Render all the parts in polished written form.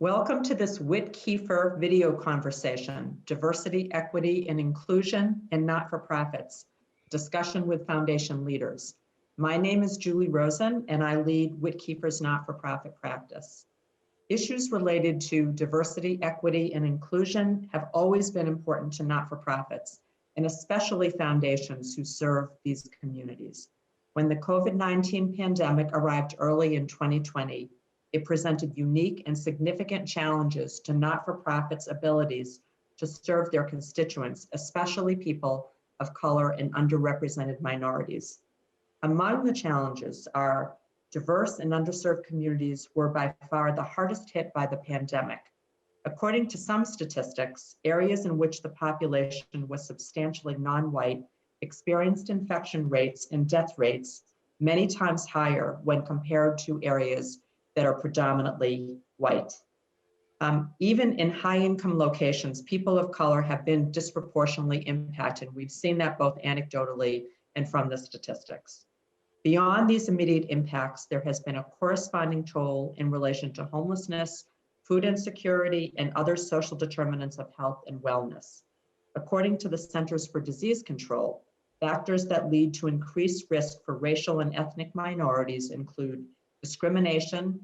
Welcome to this WittKieffer video conversation, Diversity, Equity, and Inclusion in Not-for-Profits, discussion with foundation leaders. My name is Julie Rosen, and I lead WittKieffer's not-for-profit practice. Issues related to diversity, equity, and inclusion have always been important to not-for-profits, and especially foundations who serve these communities. When the COVID-19 pandemic arrived early in 2020, it presented unique and significant challenges to not-for-profits' abilities to serve their constituents, especially people of color and underrepresented minorities. Among the challenges are diverse and underserved communities were by far the hardest hit by the pandemic. According to some statistics, areas in which the population was substantially non-white experienced infection rates and death rates many times higher when compared to areas that are predominantly white. Even in high-income locations, people of color have been disproportionately impacted. We've seen that both anecdotally and from the statistics. Beyond these immediate impacts, there has been a corresponding toll in relation to homelessness, food insecurity, and other social determinants of health and wellness. According to the Centers for Disease Control, factors that lead to increased risk for racial and ethnic minorities include discrimination,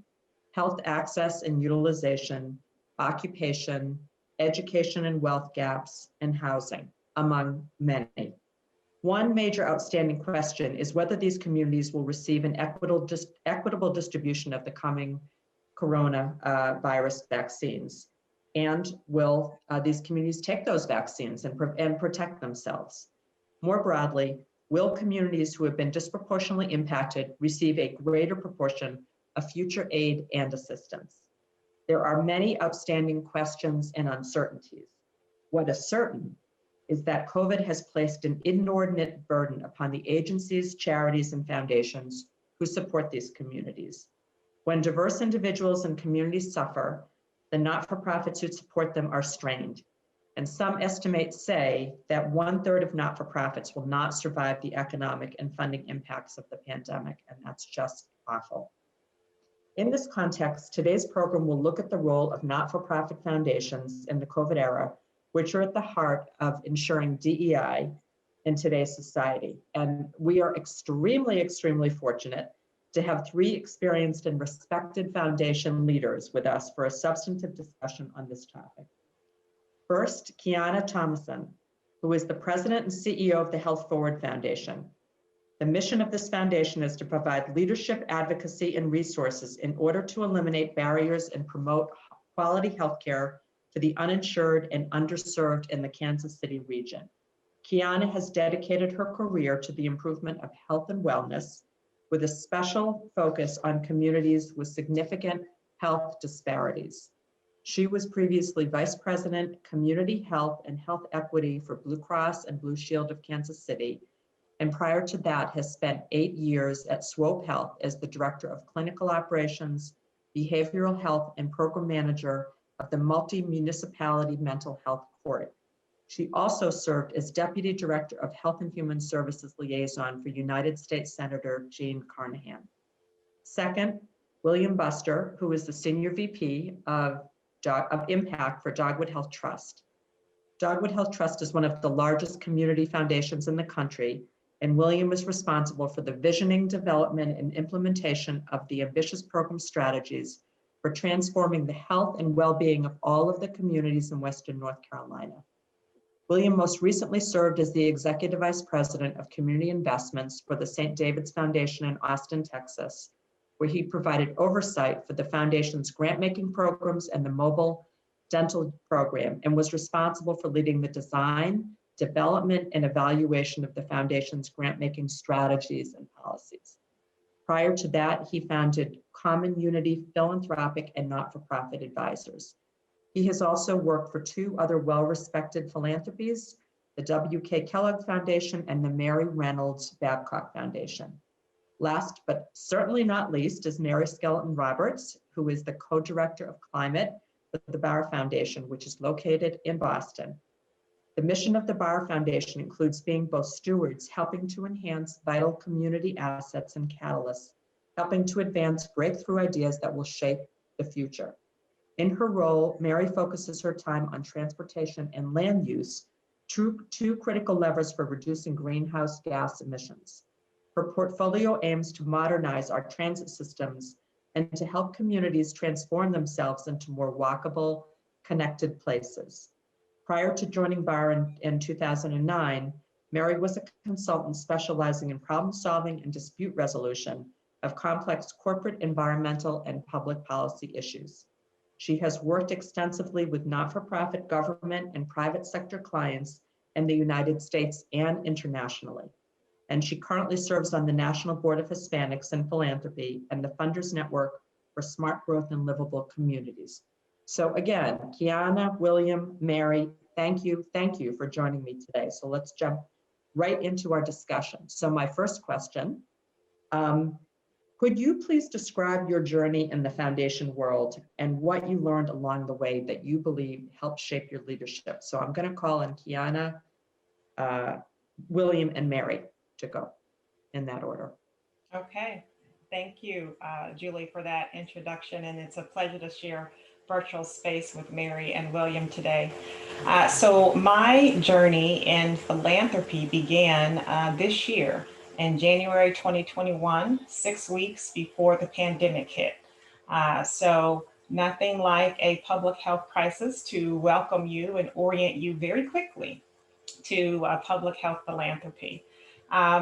health access and utilization, occupation, education and wealth gaps, and housing, among many. One major outstanding question is whether these communities will receive an equitable distribution of the coming coronavirus vaccines, and will these communities take those vaccines and protect themselves? More broadly, will communities who have been disproportionately impacted receive a greater proportion of future aid and assistance? There are many outstanding questions and uncertainties. What is certain is that COVID has placed an inordinate burden upon the agencies, charities, and foundations who support these communities. When diverse individuals and communities suffer, the not-for-profits who support them are strained. And some estimates say that 1/3 of not-for-profits will not survive the economic and funding impacts of the pandemic, and that's just awful. In this context, today's program will look at the role of not-for-profit foundations in the COVID era, which are at the heart of ensuring DEI in today's society. And we are extremely fortunate to have three experienced and respected foundation leaders with us for a substantive discussion on this topic. First, Kiana Thompson, who is the president and CEO of the Health Forward Foundation. The mission of this foundation is to provide leadership, advocacy, and resources in order to eliminate barriers and promote quality healthcare for the uninsured and underserved in the Kansas City region. Kiana has dedicated her career to the improvement of health and wellness, with a special focus on communities with significant health disparities. She was previously Vice President, Community Health and Health Equity for Blue Cross and Blue Shield of Kansas City, and prior to that has spent 8 years at Swope Health as the Director of Clinical Operations, Behavioral Health, and Program Manager of the Multi-Municipality Mental Health Court. She also served as Deputy Director of Health and Human Services Liaison for United States Senator Gene Carnahan. Second, William Buster, who is the Senior VP of Impact for Dogwood Health Trust. Dogwood Health Trust is one of the largest community foundations in the country, and William is responsible for the visioning, development, and implementation of the ambitious program strategies for transforming the health and well-being of all of the communities in Western North Carolina. William most recently served as the Executive Vice President of Community Investments for the St. David's Foundation in Austin, Texas, where he provided oversight for the foundation's grant-making programs and the mobile dental program, and was responsible for leading the design, development, and evaluation of the foundation's grant-making strategies and policies. Prior to that, he founded Common Unity Philanthropic and Not-for-Profit Advisors. He has also worked for two other well-respected philanthropies, the W.K. Kellogg Foundation and the Mary Reynolds Babcock Foundation. Last but certainly not least is Mary Skeleton Roberts, who is the co-director of climate for the Barr Foundation, which is located in Boston. The mission of the Barr Foundation includes being both stewards, helping to enhance vital community assets, and catalysts, helping to advance breakthrough ideas that will shape the future. In her role, Mary focuses her time on transportation and land use, two critical levers for reducing greenhouse gas emissions. Her portfolio aims to modernize our transit systems and to help communities transform themselves into more walkable, connected places. Prior to joining BAR in 2009, Mary was a consultant specializing in problem solving and dispute resolution of complex corporate, environmental, and public policy issues. She has worked extensively with not-for-profit government and private sector clients in the United States and internationally. And she currently serves on the National Board of Hispanics and Philanthropy and the Funders Network for Smart Growth and Livable Communities. So again, Kiana, William, Mary, thank you for joining me today. So let's jump right into our discussion. So my first question, could you please describe your journey in the foundation world and what you learned along the way that you believe helped shape your leadership? So I'm going to call on Kiana, William, and Mary to go in that order. Okay, thank you, Julie, for that introduction, and it's a pleasure to share virtual space with Mary and William today. So my journey in philanthropy began this year in January 2021, 6 weeks before the pandemic hit. So nothing like a public health crisis to welcome you and orient you very quickly to public health philanthropy.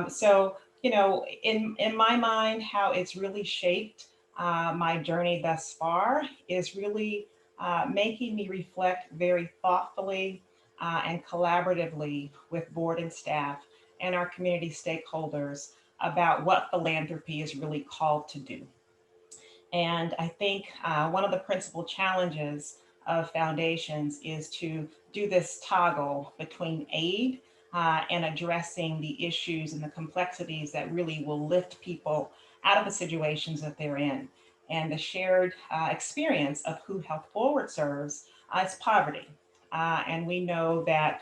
So, you know, in my mind, how it's really shaped my journey thus far is really making me reflect very thoughtfully and collaboratively with board and staff and our community stakeholders about what philanthropy is really called to do. And I think one of the principal challenges of foundations is to do this toggle between aid and addressing the issues and the complexities that really will lift people out of the situations that they're in. And the shared experience of who Health Forward serves is poverty. And we know that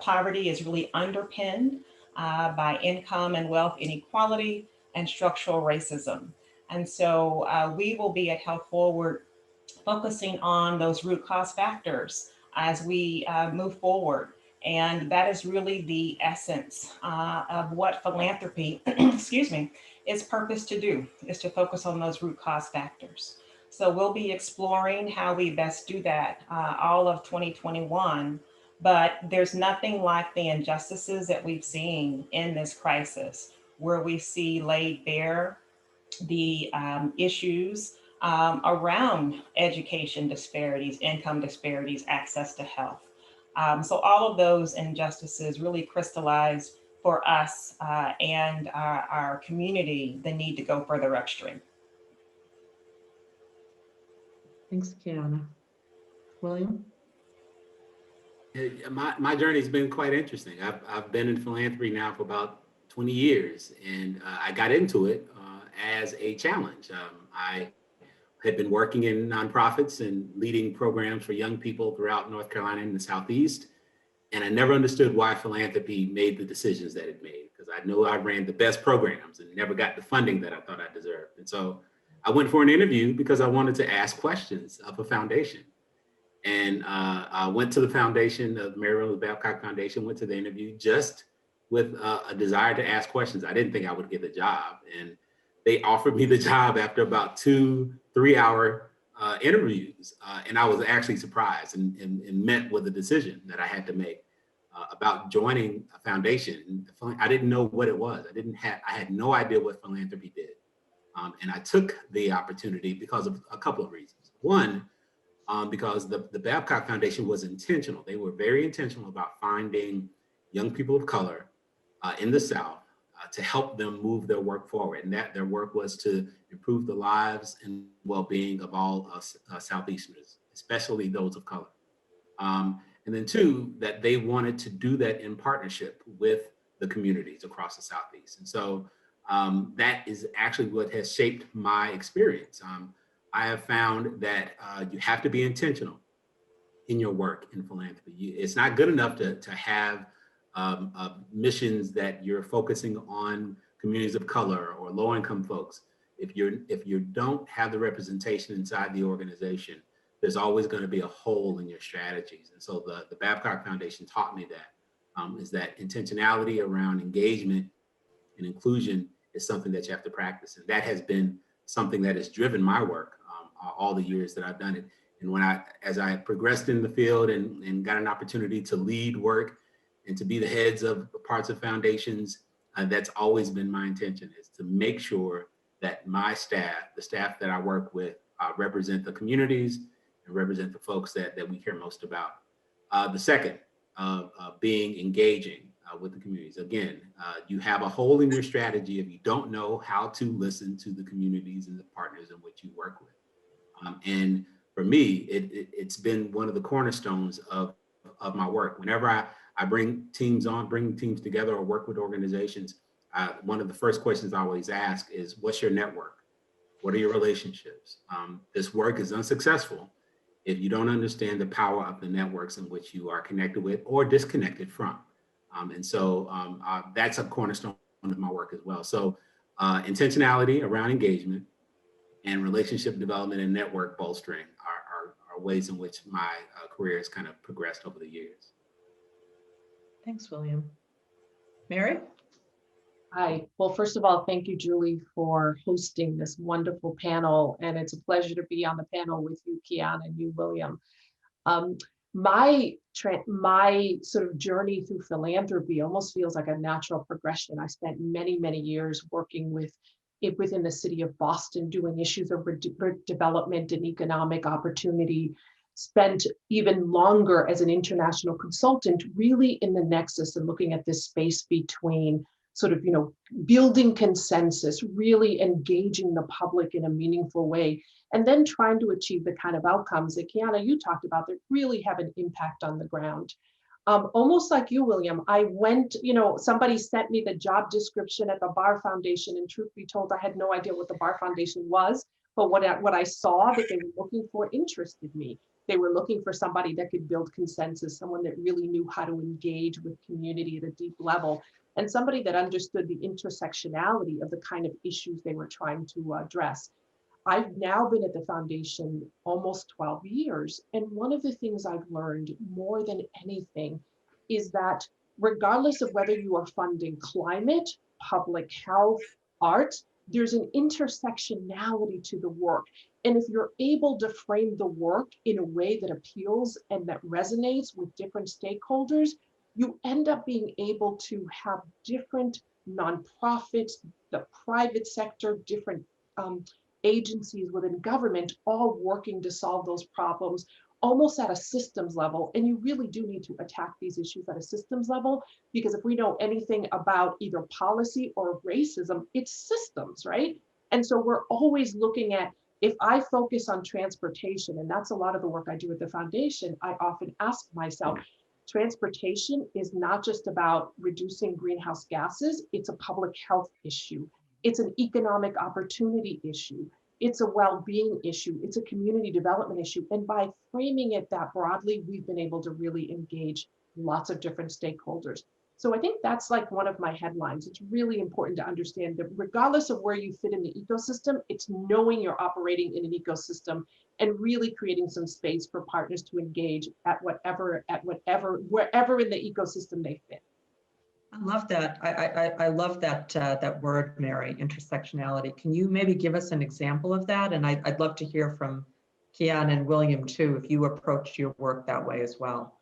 poverty is really underpinned by income and wealth inequality and structural racism. And so we will be at Health Forward focusing on those root cause factors as we move forward. And that is really the essence of what philanthropy, excuse me, is purposed to do, is to focus on those root cause factors. So we'll be exploring how we best do that all of 2021. But there's nothing like the injustices that we've seen in this crisis, where we see laid bare the issues around education disparities, income disparities, access to health. So all of those injustices really crystallize for us and our community the need to go further upstream. Thanks, Kiana. William? My journey's been quite interesting. I've been in philanthropy now for about 20 years, and I got into it as a challenge. I had been working in nonprofits and leading programs for young people throughout North Carolina and the Southeast. And I never understood why philanthropy made the decisions that it made, because I knew I ran the best programs and never got the funding that I thought I deserved. And so I went for an interview because I wanted to ask questions of a foundation. And I went to the foundation, the Mary Rose Babcock Foundation, went to the interview just with a desire to ask questions. I didn't think I would get the job. And they offered me the job after about 2-3 hour interviews. And I was actually surprised and met with a decision that I had to make about joining a foundation. I didn't know what it was. I had no idea what philanthropy did. And I took the opportunity because of a couple of reasons. One, because the Babcock Foundation was intentional. They were very intentional about finding young people of color in the South to help them move their work forward. And that their work was to improve the lives and well-being of all Southeasterners, especially those of color. And then two, that they wanted to do that in partnership with the communities across the Southeast. And so that is actually what has shaped my experience. I have found that you have to be intentional in your work in philanthropy. It's not good enough to have missions that you're focusing on communities of color or low-income folks. If you don't have the representation inside the organization there's always going to be a hole in your strategies. And so the Babcock Foundation taught me that, is that intentionality around engagement and inclusion is something that you have to practice. And that has been something that has driven my work all the years that I've done it. And as I progressed in the field and got an opportunity to lead work and to be the heads of parts of foundations, that's always been my intention, is to make sure that my staff, the staff that I work with, represent the communities and represent the folks that we care most about. The second, being engaging with the communities. Again, you have a hole in your strategy if you don't know how to listen to the communities and the partners in which you work with. And for me, it's been one of the cornerstones of my work. Whenever I bring teams together or work with organizations, one of the first questions I always ask is, what's your network? What are your relationships? This work is unsuccessful if you don't understand the power of the networks in which you are connected with or disconnected from. And so that's a cornerstone of my work as well. So intentionality around engagement and relationship development and network bolstering are ways in which my career has kind of progressed over the years. Thanks, William. Mary? Hi. Well, first of all, thank you, Julie, for hosting this wonderful panel. And it's a pleasure to be on the panel with you, Kiana, and you, William. My sort of journey through philanthropy almost feels like a natural progression. I spent many, many years working within the city of Boston, doing issues of development and economic opportunity. Spent even longer as an international consultant, really in the nexus and looking at this space between sort of, building consensus, really engaging the public in a meaningful way, and then trying to achieve the kind of outcomes that Kiana, you talked about, that really have an impact on the ground. Almost like you, William, I went, somebody sent me the job description at the Bar Foundation, and truth be told, I had no idea what the Bar Foundation was, but what I saw that they were looking for interested me. They were looking for somebody that could build consensus, someone that really knew how to engage with community at a deep level, and somebody that understood the intersectionality of the kind of issues they were trying to address. I've now been at the foundation almost 12 years. And one of the things I've learned more than anything is that regardless of whether you are funding climate, public health, art, there's an intersectionality to the work. And if you're able to frame the work in a way that appeals and that resonates with different stakeholders, you end up being able to have different nonprofits, the private sector, different agencies within government, all working to solve those problems almost at a systems level. And you really do need to attack these issues at a systems level, because if we know anything about either policy or racism, it's systems, right? And so we're always looking at, if I focus on transportation, and that's a lot of the work I do at the foundation, I often ask myself, transportation is not just about reducing greenhouse gases, it's a public health issue. It's an economic opportunity issue. It's a well-being issue. It's a community development issue. And by framing it that broadly, we've been able to really engage lots of different stakeholders. So I think that's like one of my headlines. It's really important to understand that regardless of where you fit in the ecosystem, it's knowing you're operating in an ecosystem and really creating some space for partners to engage wherever in the ecosystem they fit. I love that. I love that word, Mary, intersectionality. Can you maybe give us an example of that? And I'd love to hear from Kiana and William too, if you approach your work that way as well.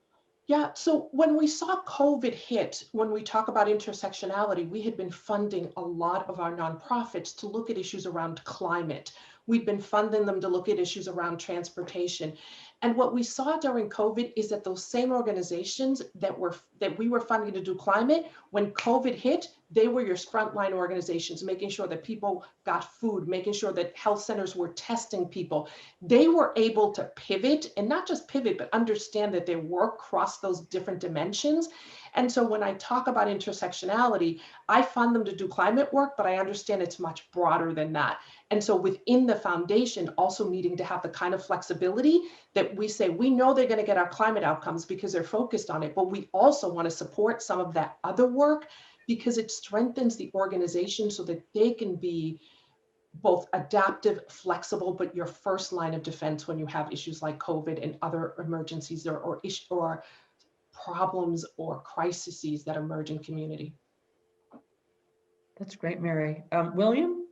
Yeah, so when we saw COVID hit, when we talk about intersectionality, we had been funding a lot of our nonprofits to look at issues around climate. We'd been funding them to look at issues around transportation. And what we saw during COVID is that those same organizations that we were funding to do climate, when COVID hit, they were your frontline organizations, making sure that people got food, making sure that health centers were testing people. They were able to pivot, and not just pivot, but understand that their work crossed those different dimensions. And so when I talk about intersectionality, I fund them to do climate work, but I understand it's much broader than that. And so within the foundation, also needing to have the kind of flexibility that we say, we know they're going to get our climate outcomes because they're focused on it, but we also want to support some of that other work because it strengthens the organization so that they can be both adaptive, flexible, but your first line of defense when you have issues like COVID and other emergencies or problems or crises that emerge in community. That's great, Mary. William,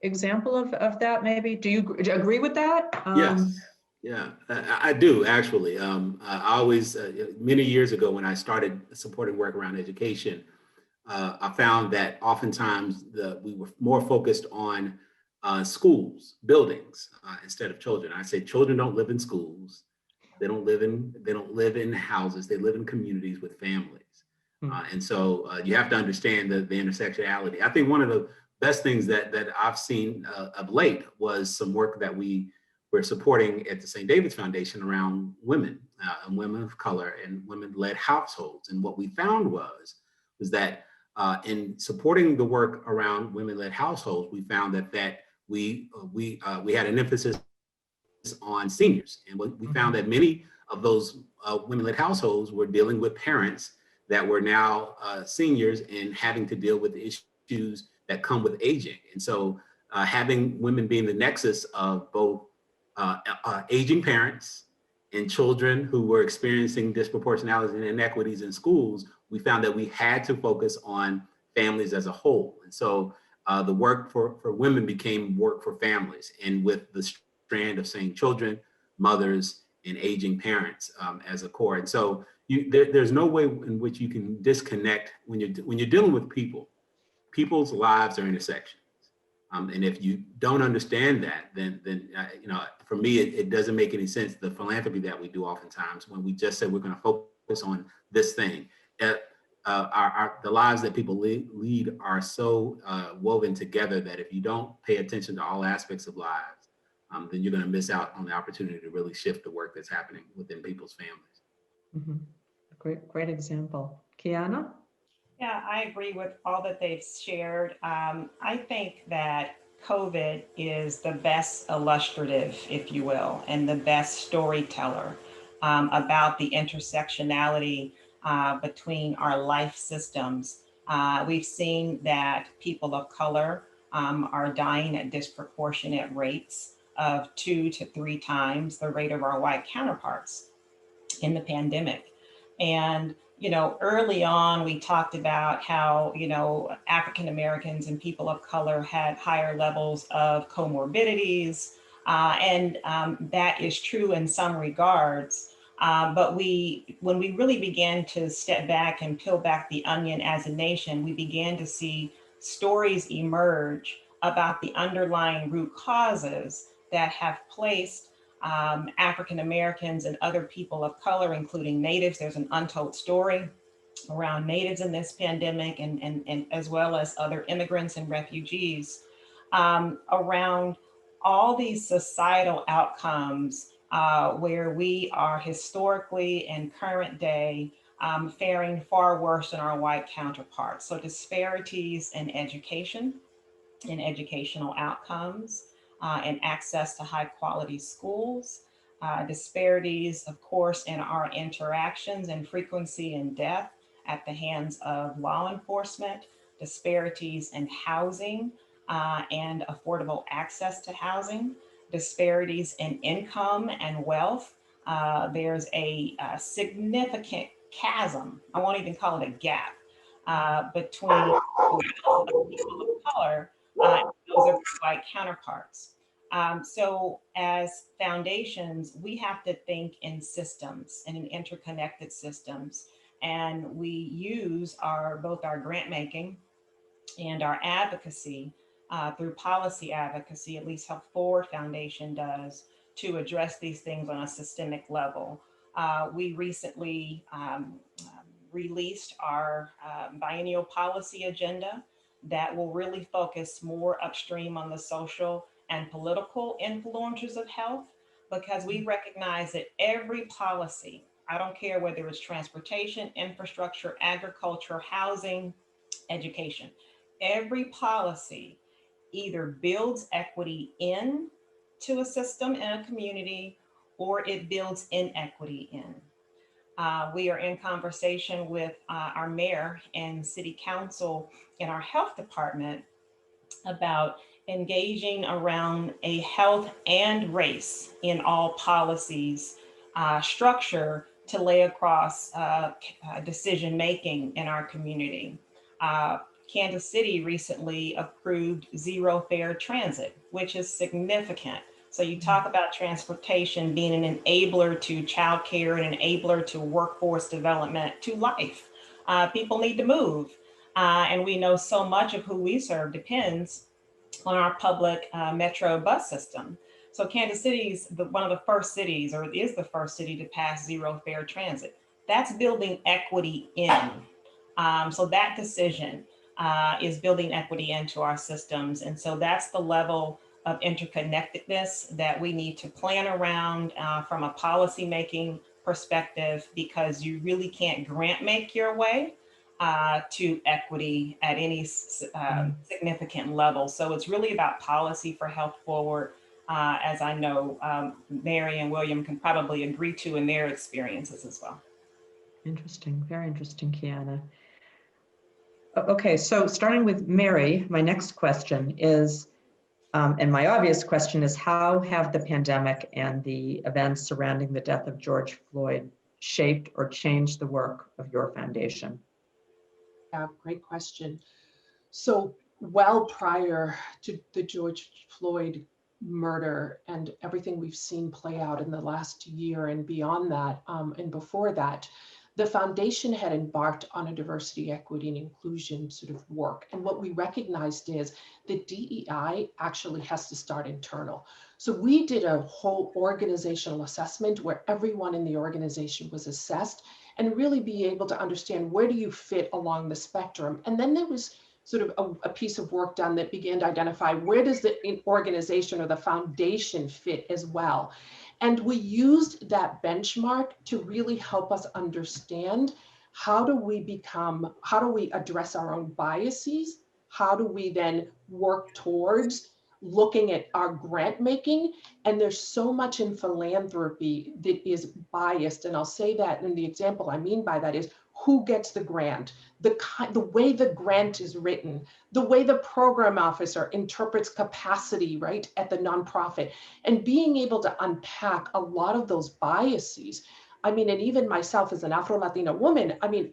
example of that maybe? Do you agree with that? Yes. Yeah, I do actually. I always, many years ago when I started supporting work around education, I found that oftentimes we were more focused on schools, buildings, instead of children. I say children don't live in schools. They don't live in houses. They live in communities with families. And so you have to understand the intersectionality. I think one of the best things that I've seen of late was some work that we're supporting at the St. David's Foundation around women and women of color and women-led households. And what we found was that in supporting the work around women-led households, we found that we had an emphasis on seniors, and we found that many of those women-led households were dealing with parents that were now seniors and having to deal with the issues that come with aging. And so having women being the nexus of both aging parents and children who were experiencing disproportionalities and inequities in schools, we found that we had to focus on families as a whole. And so the work for women became work for families, and with the strand of saying children, mothers, and aging parents as a core. And so there's no way in which you can disconnect when you're dealing with people. People's lives are intersections. And if you don't understand that, then for me, it doesn't make any sense. The philanthropy that we do oftentimes, when we just say we're going to focus on this thing, the lives that people lead are so woven together that if you don't pay attention to all aspects of lives, then you're going to miss out on the opportunity to really shift the work that's happening within people's families. Mm-hmm. Great example. Kiana? Yeah, I agree with all that they've shared. I think that COVID is the best illustrative, if you will, and the best storyteller about the intersectionality between our life systems. We've seen that people of color are dying at disproportionate rates of 2 to 3 times the rate of our white counterparts in the pandemic. And early on, we talked about how, African Americans and people of color had higher levels of comorbidities. And that is true in some regards. But when we really began to step back and peel back the onion as a nation, we began to see stories emerge about the underlying root causes that have placed African Americans and other people of color, including natives. There's an untold story around natives in this pandemic, and as well as other immigrants and refugees, around all these societal outcomes where we are historically and current day faring far worse than our white counterparts. So disparities in education, in educational outcomes, and access to high quality schools, disparities, of course, in our interactions and frequency and death at the hands of law enforcement, disparities in housing and affordable access to housing, disparities in income and wealth. There's a significant chasm, I won't even call it a gap, between people of color and those of white counterparts. So as foundations, we have to think in systems and in interconnected systems. And we use both our grant making and our advocacy through policy advocacy, at least Health Forward Foundation does, to address these things on a systemic level. We recently released our biennial policy agenda that will really focus more upstream on the social and political influencers of health, because we recognize that every policy, I don't care whether it's transportation, infrastructure, agriculture, housing, education, every policy either builds equity in to a system and a community, or it builds inequity in. We are in conversation with our mayor and city council in our health department about engaging around a health and race in all policies structure to lay across decision-making in our community. Kansas City recently approved zero fare transit, which is significant. So you talk about transportation being an enabler to childcare, an enabler to workforce development, to life. People need to move. And we know so much of who we serve depends on our public metro bus system. So Kansas City is one of the first cities, or is the first city to pass zero fare transit. That's building equity in. So that decision is building equity into our systems. And so that's the level of interconnectedness that we need to plan around from a policymaking perspective, because you really can't grant make your way to equity at any significant level. So it's really about policy for health forward, as I know Mary and William can probably agree to in their experiences as well. Interesting, very interesting, Kiana. Okay, so starting with Mary, my next question is, and my obvious question is, how have the pandemic and the events surrounding the death of George Floyd shaped or changed the work of your foundation? Yeah, great question. So well prior to the George Floyd murder and everything we've seen play out in the last year and beyond that, and before that, the foundation had embarked on a diversity, equity, and inclusion sort of work. And what we recognized is that DEI actually has to start internal. So we did a whole organizational assessment where everyone in the organization was assessed and really be able to understand, where do you fit along the spectrum? And then there was sort of a piece of work done that began to identify, where does the organization or the foundation fit as well? And we used that benchmark to really help us understand, how do we address our own biases? How do we then work towards looking at our grant making? And there's so much in philanthropy that is biased. And I'll say that, and the example I mean by that is, who gets the grant, the way the grant is written, the way the program officer interprets capacity, right, at the nonprofit, and being able to unpack a lot of those biases. I mean, and even myself as an Afro-Latina woman, I mean,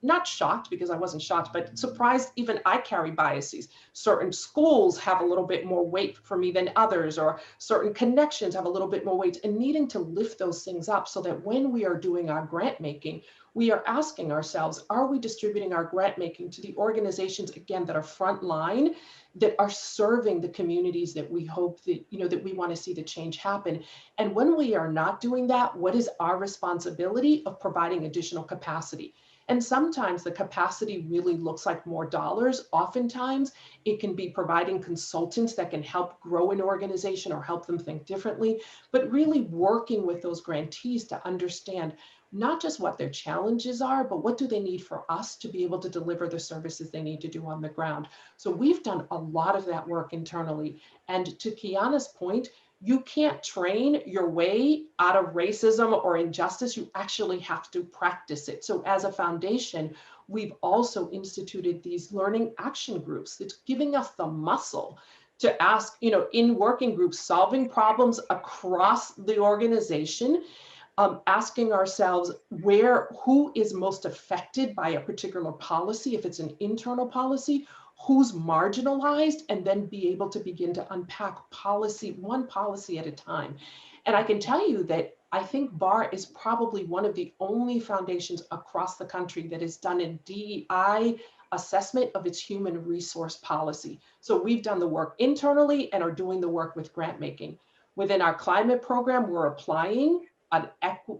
not shocked, because I wasn't shocked, but surprised even I carry biases. Certain schools have a little bit more weight for me than others, or certain connections have a little bit more weight, and needing to lift those things up so that when we are doing our grant making, we are asking ourselves, are we distributing our grant making to the organizations, again, that are frontline, that are serving the communities that we hope that, that we want to see the change happen? And when we are not doing that, what is our responsibility of providing additional capacity? And sometimes the capacity really looks like more dollars. Oftentimes it can be providing consultants that can help grow an organization or help them think differently, but really working with those grantees to understand not just what their challenges are, but what do they need for us to be able to deliver the services they need to do on the ground. So we've done a lot of that work internally. And to Kiana's point, you can't train your way out of racism or injustice. You actually have to practice it. So as a foundation, we've also instituted these learning action groups that's giving us the muscle to ask, in working groups, solving problems across the organization, asking ourselves who is most affected by a particular policy, if it's an internal policy, who's marginalized, and then be able to begin to unpack one policy at a time. And I can tell you that I think BAR is probably one of the only foundations across the country that has done a DEI assessment of its human resource policy. So we've done the work internally and are doing the work with grant making. Within our climate program, we're applying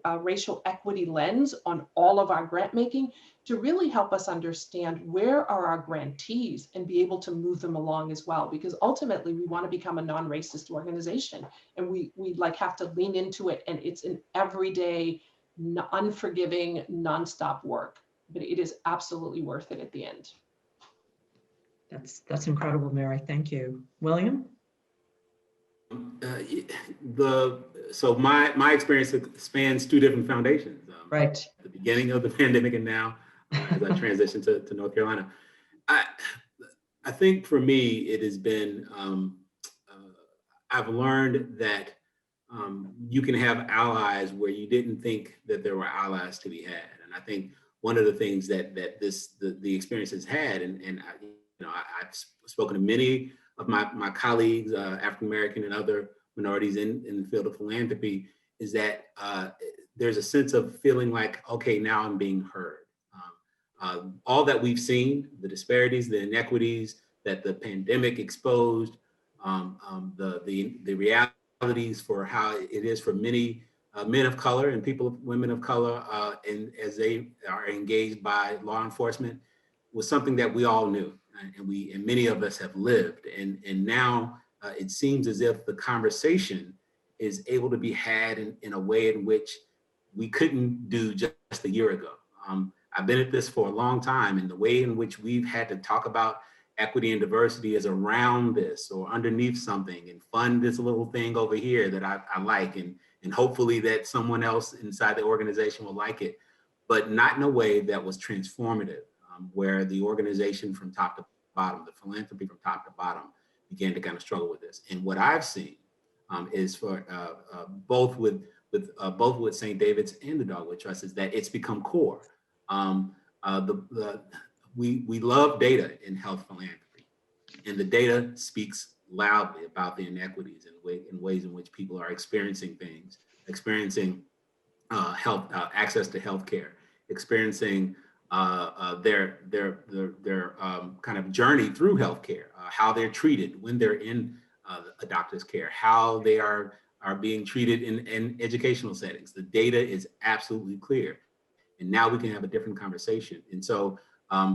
a racial equity lens on all of our grant making to really help us understand where are our grantees and be able to move them along as well, because ultimately we want to become a non-racist organization, and we have to lean into it, and it's an everyday, unforgiving, nonstop work, but it is absolutely worth it at the end. That's incredible, Mary. Thank you. William? So my experience spans two different foundations. Right. At the beginning of the pandemic and now as I transitioned to North Carolina. I think for me, it has been, I've learned that you can have allies where you didn't think that there were allies to be had. And I think one of the things that the experience has had, and I've spoken to many of my colleagues, African American and other minorities in the field of philanthropy, is that there's a sense of feeling like, okay, now I'm being heard. All that we've seen, the disparities, the inequities that the pandemic exposed, the realities for how it is for many men of color and women of color, and as they are engaged by law enforcement, was something that we all knew, and many of us have lived, and now it seems as if the conversation is able to be had in a way in which we couldn't do just a year ago. I've been at this for a long time, and the way in which we've had to talk about equity and diversity is around this or underneath something and fund this little thing over here that I like, and hopefully that someone else inside the organization will like it, but not in a way that was transformative, where the organization from top to bottom, the philanthropy from top to bottom began to kind of struggle with this. And what I've seen is for both with St. David's and the Dogwood Trust is that it's become core. We love data in health philanthropy, and the data speaks loudly about the inequities in ways in which people are experiencing things, experiencing health access to healthcare, experiencing their kind of journey through healthcare, how they're treated when they're in a doctor's care, how they are being treated in educational settings. The data is absolutely clear. And now we can have a different conversation. And so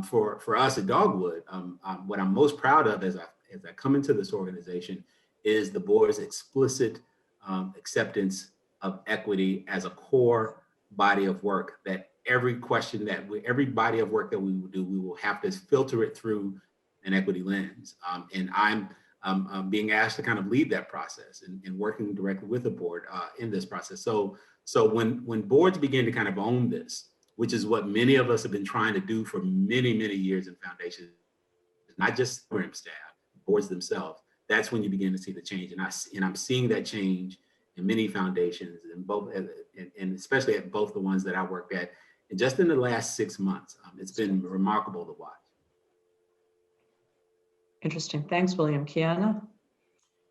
for us at Dogwood, what I'm most proud of as I come into this organization is the board's explicit acceptance of equity as a core body of work, that every body of work that we will do, we will have to filter it through an equity lens. And I'm being asked to kind of lead that process and working directly with the board in this process. So when boards begin to kind of own this, which is what many of us have been trying to do for many, many years in foundations, not just program staff, boards themselves, that's when you begin to see the change. And I'm seeing that change in many foundations, and especially at both the ones that I worked at. And just in the last 6 months, it's been remarkable to watch. Interesting. Thanks, William. Kiana?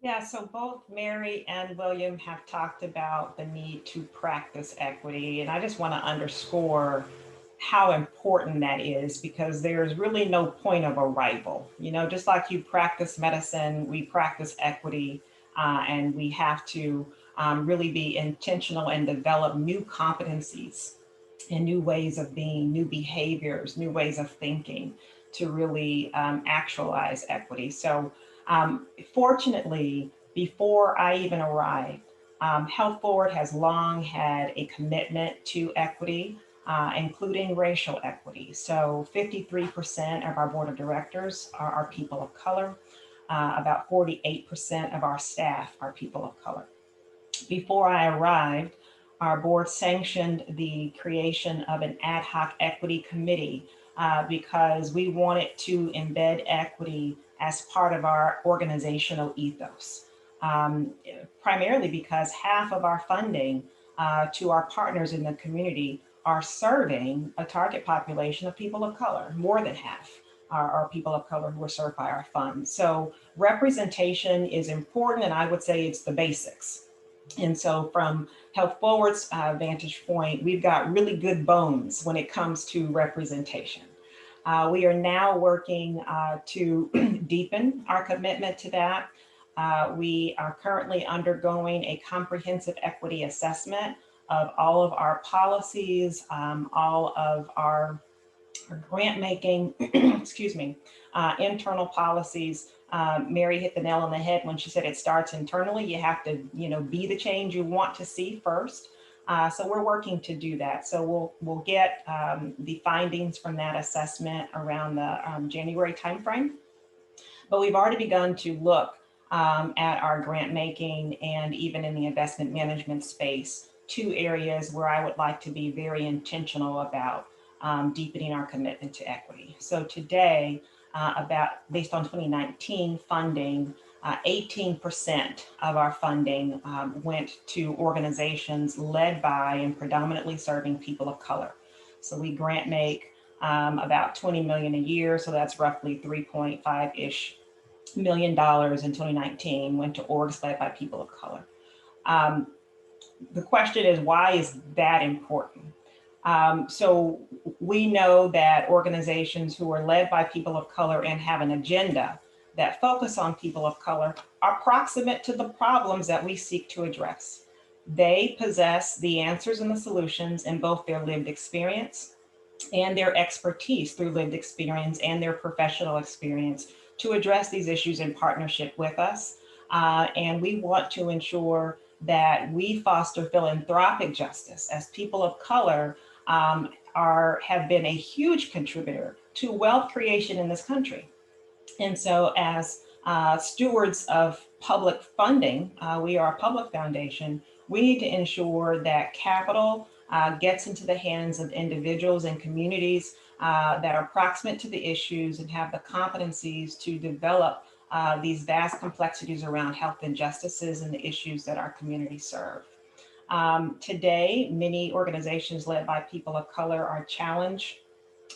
Yeah, so both Mary and William have talked about the need to practice equity. And I just want to underscore how important that is, because there's really no point of arrival. You know, just like you practice medicine, we practice equity, and we have to really be intentional and develop new competencies and new ways of being, new behaviors, new ways of thinking to really actualize equity. So fortunately, before I even arrived, Health Forward has long had a commitment to equity, including racial equity. So 53% of our board of directors are people of color. About 48% of our staff are people of color. Before I arrived, our board sanctioned the creation of an ad hoc equity committee because we wanted to embed equity as part of our organizational ethos. Primarily because half of our funding to our partners in the community are serving a target population of people of color. More than half are people of color who are served by our funds. So representation is important, and I would say it's the basics. And so from Health Forward's vantage point, we've got really good bones when it comes to representation. We are now working to deepen our commitment to that. We are currently undergoing a comprehensive equity assessment of all of our policies, all of our grant making, excuse me, internal policies. Mary hit the nail on the head when she said it starts internally. You have to, be the change you want to see first. So we're working to do that. So we'll get the findings from that assessment around the January timeframe. But we've already begun to look at our grant making and even in the investment management space, 2 areas where I would like to be very intentional about deepening our commitment to equity. So today, based on 2019 funding, 18% of our funding went to organizations led by and predominantly serving people of color. So we grant make about 20 million a year. So that's roughly 3.5-ish million dollars in 2019 went to orgs led by people of color. The question is, why is that important? So we know that organizations who are led by people of color and have an agenda that focus on people of color are proximate to the problems that we seek to address. They possess the answers and the solutions in both their lived experience and their expertise through lived experience and their professional experience to address these issues in partnership with us. And we want to ensure that we foster philanthropic justice as people of color have been a huge contributor to wealth creation in this country. And so as stewards of public funding, we are a public foundation, we need to ensure that capital gets into the hands of individuals and communities that are proximate to the issues and have the competencies to develop these vast complexities around health injustices and the issues that our communities serve. Today, many organizations led by people of color are challenged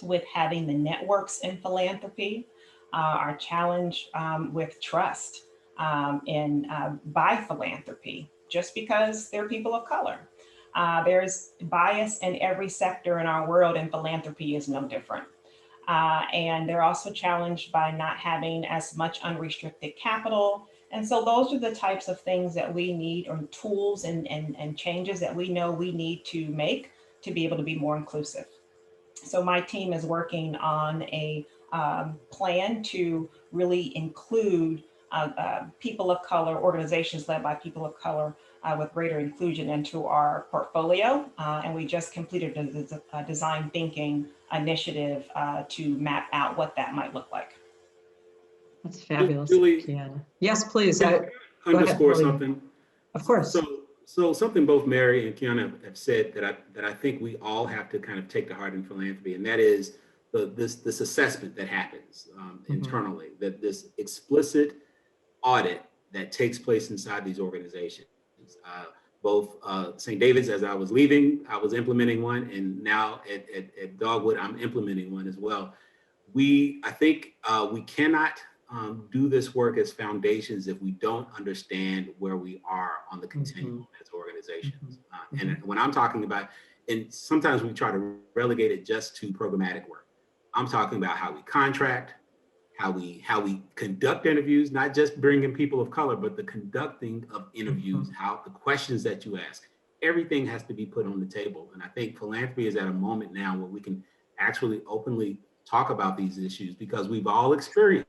with having the networks in philanthropy, are challenged with trust by philanthropy, just because they're people of color. There's bias in every sector in our world, and philanthropy is no different. And they're also challenged by not having as much unrestricted capital. And so those are the types of things that we need, or tools and changes that we know we need to make to be able to be more inclusive. So my team is working on a plan to really include people of color, organizations led by people of color with greater inclusion into our portfolio. And we just completed a design thinking initiative to map out what that might look like. That's fabulous, Julie, Kiana. Yes, please. Underscore something. Of course. So something both Mary and Kiana have said that I think we all have to kind of take to heart in philanthropy, and that is this assessment that happens internally, that this explicit audit that takes place inside these organizations. Both St. David's, as I was leaving, I was implementing one, and now at Dogwood, I'm implementing one as well. I think we cannot do this work as foundations if we don't understand where we are on the continuum as organizations. And when I'm talking about, and sometimes we try to relegate it just to programmatic work. I'm talking about how we contract, how we conduct interviews, not just bringing people of color, but the conducting of interviews, how the questions that you ask, everything has to be put on the table. And I think philanthropy is at a moment now where we can actually openly talk about these issues, because we've all experienced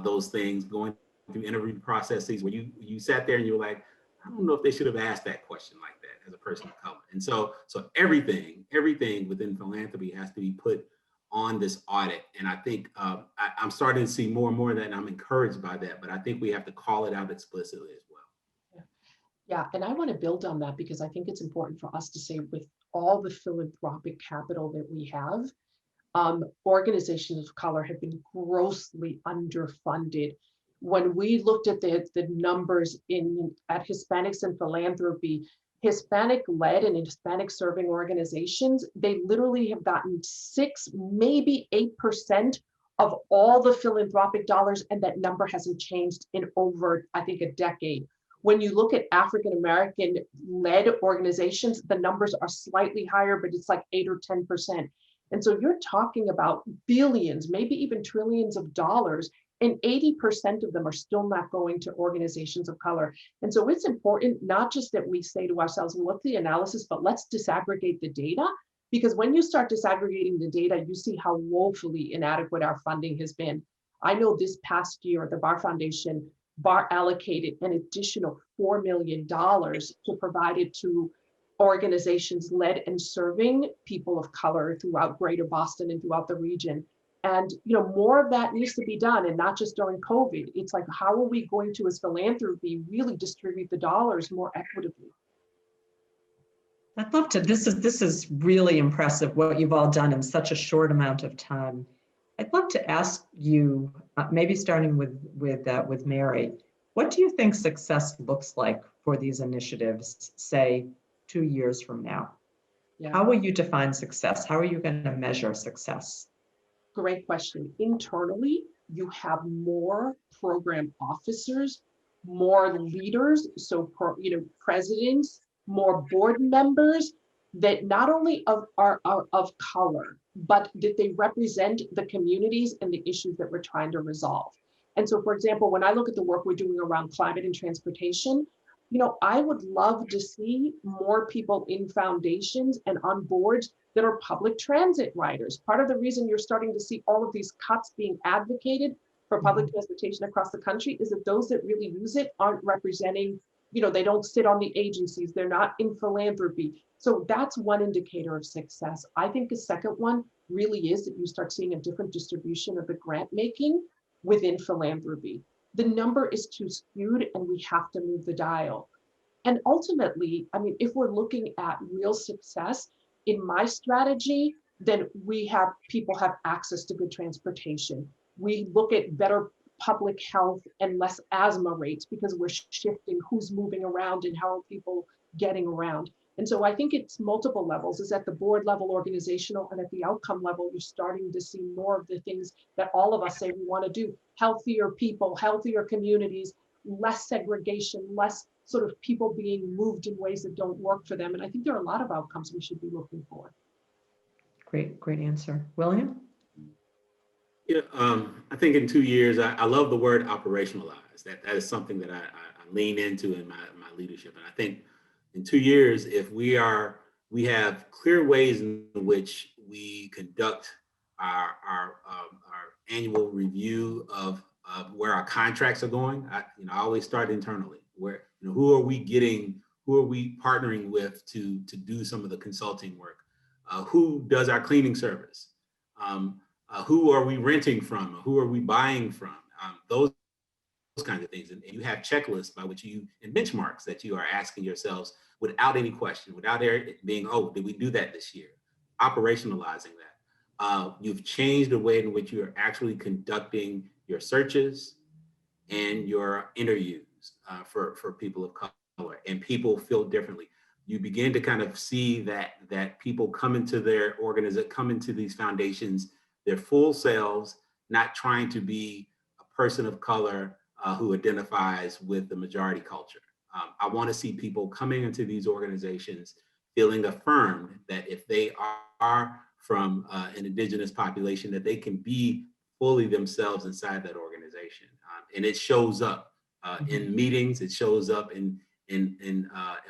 those things, going through interview processes where you sat there and you were like, I don't know if they should have asked that question like that as a person of color. And so everything within philanthropy has to be put on this audit. And I think I'm starting to see more and more of that, and I'm encouraged by that, but I think we have to call it out explicitly as well. Yeah, and I want to build on that, because I think it's important for us to say, with all the philanthropic capital that we have, organizations of color have been grossly underfunded. When we looked at the numbers at Hispanics in Philanthropy, Hispanic-led and Hispanic-serving organizations, they literally have gotten 6, maybe 8% of all the philanthropic dollars, and that number hasn't changed in over, I think, a decade. When you look at African-American-led organizations, the numbers are slightly higher, but it's like 8 or 10%. And so you're talking about billions, maybe even trillions of dollars, and 80% of them are still not going to organizations of color. And so it's important not just that we say to ourselves, well, what's the analysis, but let's disaggregate the data. Because when you start disaggregating the data, you see how woefully inadequate our funding has been. I know this past year, the Barr Foundation, allocated an additional $4 million to provide it to organizations led and serving people of color throughout Greater Boston and throughout the region. And more of that needs to be done, and not just during COVID. It's like, how are we going to, as philanthropy, really distribute the dollars more equitably? I'd love to. This is really impressive what you've all done in such a short amount of time. I'd love to ask you, maybe starting with Mary, what do you think success looks like for these initiatives, say 2 years from now? Yeah. How will you define success? How are you going to measure success? Great question. Internally, you have more program officers, more leaders, so presidents, more board members that not only are of color, but that they represent the communities and the issues that we're trying to resolve. And so, for example, when I look at the work we're doing around climate and transportation, I would love to see more people in foundations and on boards that are public transit riders. Part of the reason you're starting to see all of these cuts being advocated for public transportation across the country is that those that really use it aren't representing, they don't sit on the agencies, they're not in philanthropy. So that's one indicator of success. I think the second one really is that you start seeing a different distribution of the grant making within philanthropy. The number is too skewed and we have to move the dial. And ultimately, if we're looking at real success in my strategy, then people have access to good transportation. We look at better public health and less asthma rates because we're shifting who's moving around and how are people getting around. And so I think it's multiple levels. It's at the board level, organizational, and at the outcome level, you're starting to see more of the things that all of us say we want to do. Healthier people, healthier communities, less segregation, less sort of people being moved in ways that don't work for them. And I think there are a lot of outcomes we should be looking for. Great answer. William? Yeah, I think in 2 years, I love the word operationalize. That is something that I lean into in my leadership. And I think in 2 years, if we have clear ways in which we conduct our annual review of where our contracts are going. I always start internally. Where who are we partnering with to do some of the consulting work? Who does our cleaning service? Who are we renting from? Who are we buying from? Those kinds of things. And you have checklists by which and benchmarks that you are asking yourselves without any question, without it being, oh, did we do that this year? Operationalizing that. You've changed the way in which you are actually conducting your searches and your interviews for people of color, and people feel differently. You begin to kind of see that people come into come into these foundations, their full selves, not trying to be a person of color who identifies with the majority culture. I want to see people coming into these organizations feeling affirmed that if they are from an indigenous population, that they can be fully themselves inside that organization. And it shows up in meetings. It shows up in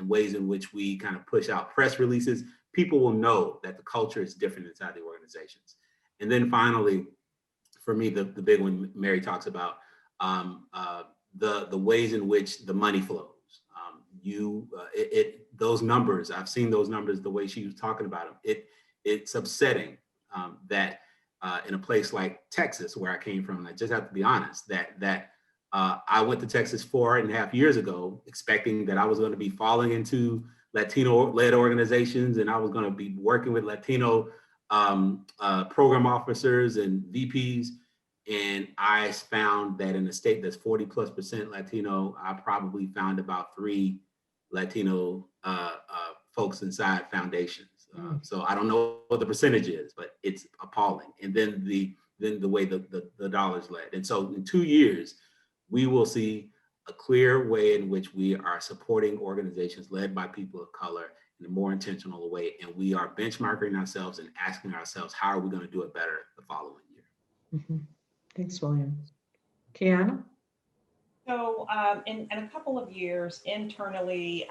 ways in which we kind of push out press releases. People will know that the culture is different inside the organizations. And then finally, for me, the big one Mary talks about, the ways in which the money flows. Those numbers, I've seen those numbers, the way she was talking about them. It's upsetting that in a place like Texas, where I came from, I just have to be honest, that I went to Texas 4.5 years ago, expecting that I was going to be falling into Latino-led organizations, and I was going to be working with Latino program officers and VPs. And I found that in a state that's 40+% Latino, I probably found about 3 Latino folks inside foundations. So I don't know what the percentage is, but it's appalling. And then the way the dollars led. And so in 2 years, we will see a clear way in which we are supporting organizations led by people of color in a more intentional way. And we are benchmarking ourselves and asking ourselves, how are we going to do it better the following year? Thanks, William. Kiana? So in a couple of years internally,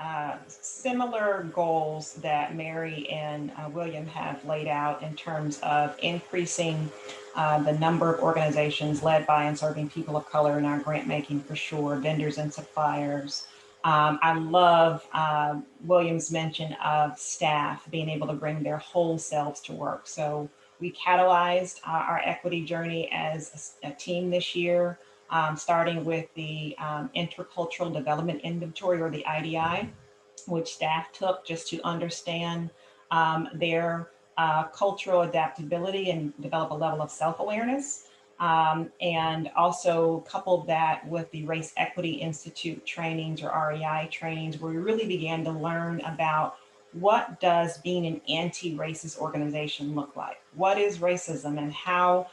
similar goals that Mary and William have laid out in terms of increasing the number of organizations led by and serving people of color in our grant making, for sure, vendors and suppliers. I love William's mention of staff being able to bring their whole selves to work. So we catalyzed our equity journey as a team this year. Starting with the Intercultural Development Inventory, or the IDI, which staff took just to understand their cultural adaptability and develop a level of self-awareness. And also couple that with the Race Equity Institute trainings or REI trainings, where we really began to learn about what does being an anti-racist organization look like? What is racism and how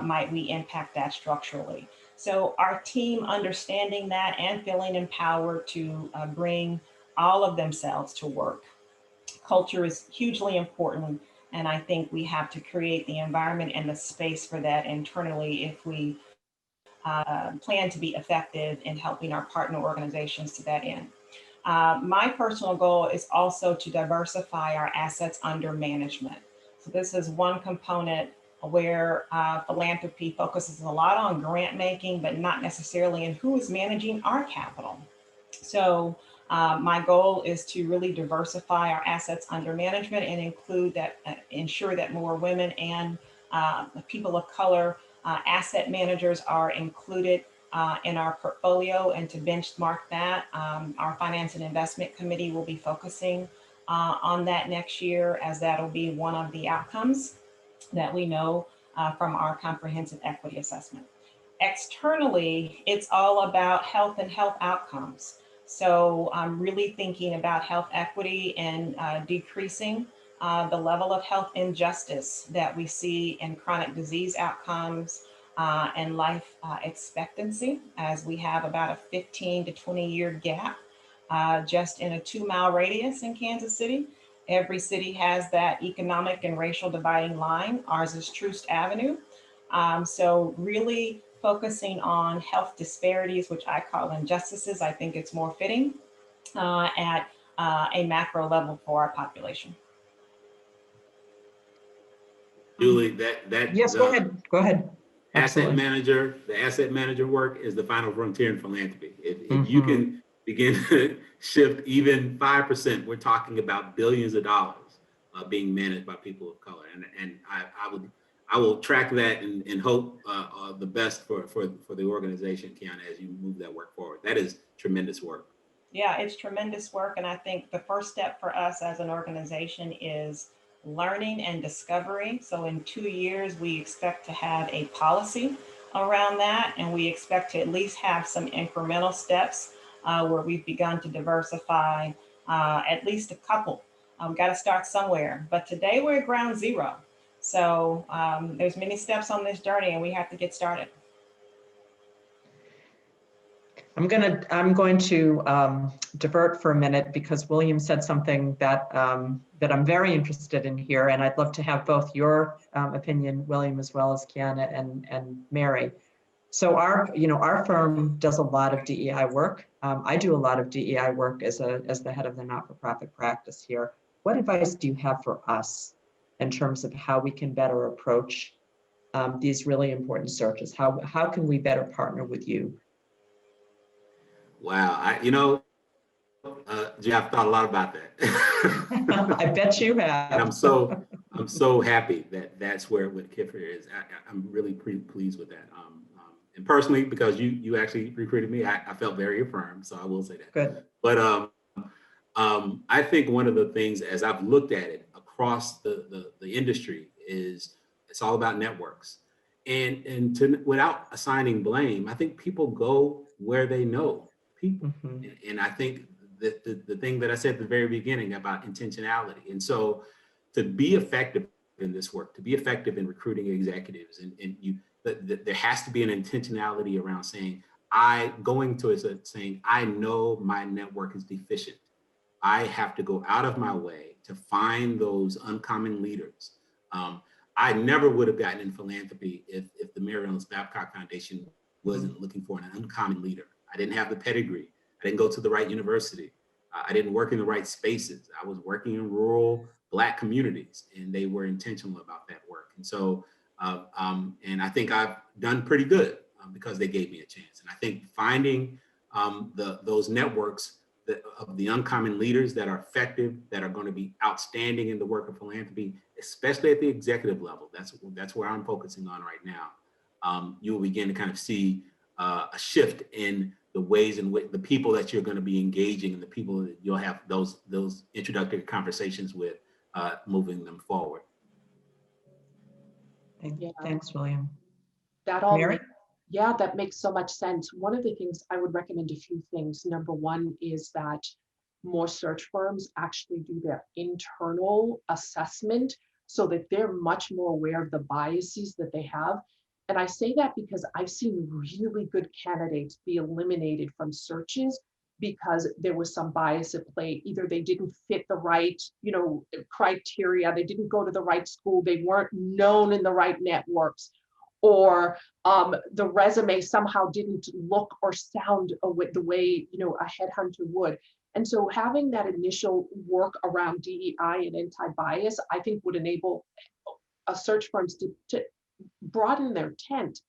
might we impact that structurally? So our team understanding that and feeling empowered to bring all of themselves to work. Culture is hugely important, and I think we have to create the environment and the space for that internally if we plan to be effective in helping our partner organizations to that end. My personal goal is also to diversify our assets under management. So this is one component where philanthropy focuses a lot on grant making, but not necessarily in who is managing our capital. So my goal is to really diversify our assets under management and include that, ensure that more women and people of color asset managers are included in our portfolio. And to benchmark that, our Finance and Investment Committee will be focusing on that next year, as that'll be one of the outcomes that we know from our comprehensive equity assessment. Externally, it's all about health and health outcomes. So I'm really thinking about health equity and decreasing the level of health injustice that we see in chronic disease outcomes and life expectancy, as we have about a 15 to 20-year gap just in a 2-mile radius in Kansas City. Every city has that economic and racial dividing line. Ours is Troost Avenue. So really focusing on health disparities, which I call injustices, I think it's more fitting at a macro level for our population. Julie, that Yes, go ahead. Go ahead. asset Absolutely. manager, the asset manager work is the final frontier in philanthropy. If you can begin to shift even 5%, we're talking about billions of dollars being managed by people of color. And I will track that and hope the best for the organization, Kiana, as you move that work forward. That is tremendous work. Yeah, it's tremendous work. And I think the first step for us as an organization is learning and discovery. So in 2 years, we expect to have a policy around that. And we expect to at least have some incremental steps where we've begun to diversify at least a couple. We've got to start somewhere. But today we're at ground zero. So there's many steps on this journey and we have to get started. I'm going to divert for a minute because William said something that that I'm very interested in here, and I'd love to have both your opinion, William, as well as Kiana and Mary. So our firm does a lot of DEI work. I do a lot of DEI work as the head of the not-for-profit practice here. What advice do you have for us in terms of how we can better approach these really important searches? How can we better partner with you? Wow, I've thought a lot about that. I bet you have. And I'm so happy that that's where WittKieffer is. I'm really pretty pleased with that. And personally, because you actually recruited me, I felt very affirmed. So I will say that. Good. But I think one of the things, as I've looked at it across the industry, is it's all about networks. And without assigning blame, I think people go where they know people. And I think that the thing that I said at the very beginning about intentionality. And so to be effective in this work, to be effective in recruiting executives, there has to be an intentionality around saying, I know my network is deficient. I have to go out of my way to find those uncommon leaders. I never would have gotten in philanthropy if the Mary Ellen Babcock Foundation wasn't looking for an uncommon leader. I didn't have the pedigree. I didn't go to the right university. I didn't work in the right spaces. I was working in rural Black communities, and they were intentional about that work. And so, and I think I've done pretty good because they gave me a chance. And I think finding those networks of the uncommon leaders that are effective, that are going to be outstanding in the work of philanthropy, especially at the executive level. That's where I'm focusing on right now. You will begin to kind of see a shift in the ways in which the people that you're going to be engaging and the people that you'll have those introductory conversations with, moving them forward. Yeah. Thanks, William. That all Mary? makes, yeah, that makes so much sense. One of the things I would recommend a few things. Number one is that more search firms actually do their internal assessment so that they're much more aware of the biases that they have. And I say that because I've seen really good candidates be eliminated from searches because there was some bias at play. Either they didn't fit the right, criteria, they didn't go to the right school, they weren't known in the right networks, or the resume somehow didn't look or sound the way a headhunter would. And so having that initial work around DEI and anti-bias, I think would enable search firms to broaden their tent.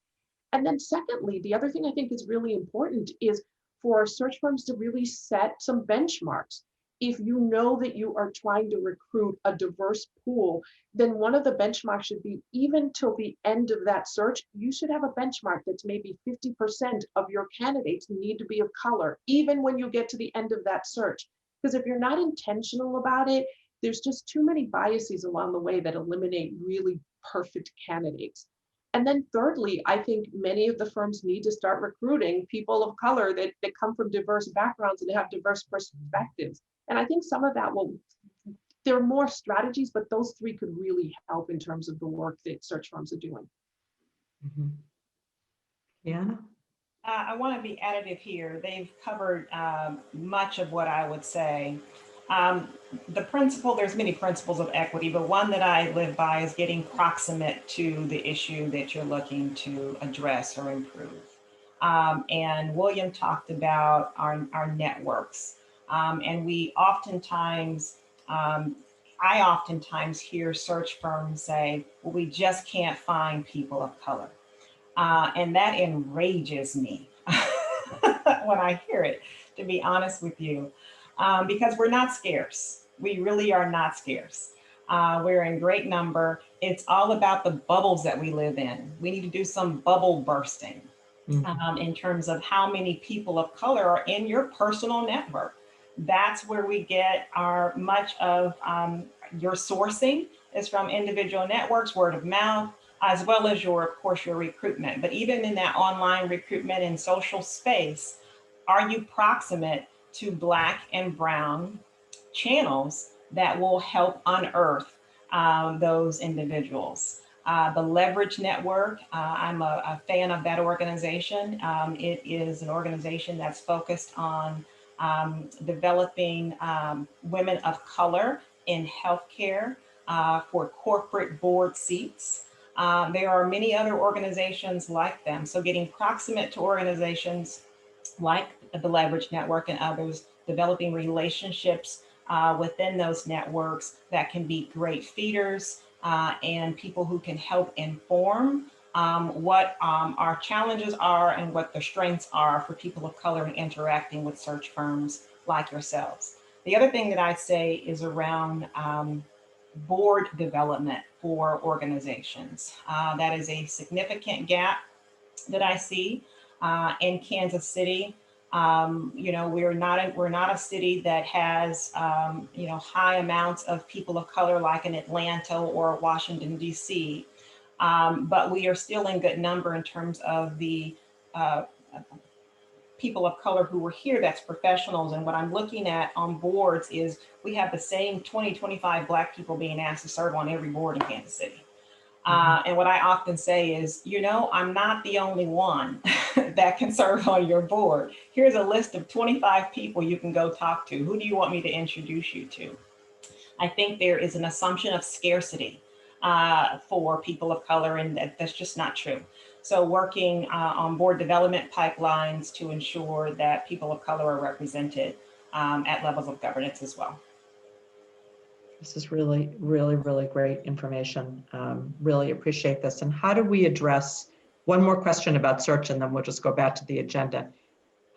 And then secondly, the other thing I think is really important is for search firms to really set some benchmarks. If you know that you are trying to recruit a diverse pool, then one of the benchmarks should be, even till the end of that search, you should have a benchmark that's maybe 50% of your candidates need to be of color, even when you get to the end of that search. Because if you're not intentional about it, there's just too many biases along the way that eliminate really perfect candidates. And then thirdly, I think many of the firms need to start recruiting people of color that come from diverse backgrounds and have diverse perspectives. And I think some of that there are more strategies, but those three could really help in terms of the work that search firms are doing. Mm-hmm. Kiana? I want to be additive here. They've covered much of what I would say. The principle, there's many principles of equity, but one that I live by is getting proximate to the issue that you're looking to address or improve. And William talked about our networks. And we oftentimes, I oftentimes hear search firms say, well, we just can't find people of color. And that enrages me when I hear it, to be honest with you, because we're not scarce. We really are not scarce. We're in great number. It's all about the bubbles that we live in. We need to do some bubble bursting in terms of how many people of color are in your personal network. That's where we get much of your sourcing is from individual networks, word of mouth, as well as of course, your recruitment. But even in that online recruitment and social space, are you proximate to Black and Brown channels that will help unearth those individuals? The Leverage Network, I'm a fan of that organization. It is an organization that's focused on developing women of color in healthcare for corporate board seats. There are many other organizations like them. So getting proximate to organizations like the Leverage Network and others, developing relationships within those networks that can be great feeders and people who can help inform what our challenges are and what the strengths are for people of color in interacting with search firms like yourselves. The other thing that I say is around board development for organizations. That is a significant gap that I see in Kansas City. We're not a city that has high amounts of people of color like in Atlanta or Washington, D.C. But we are still in good number in terms of the people of color who were here that's professionals. And what I'm looking at on boards is we have the same 25 Black people being asked to serve on every board in Kansas City. And what I often say is, I'm not the only one that can serve on your board. Here's a list of 25 people you can go talk to. Who do you want me to introduce you to? I think there is an assumption of scarcity for people of color, and that's just not true. So working on board development pipelines to ensure that people of color are represented at levels of governance as well. This is really, really, really great information. Really appreciate this. And how do we address, one more question about search, and then we'll just go back to the agenda.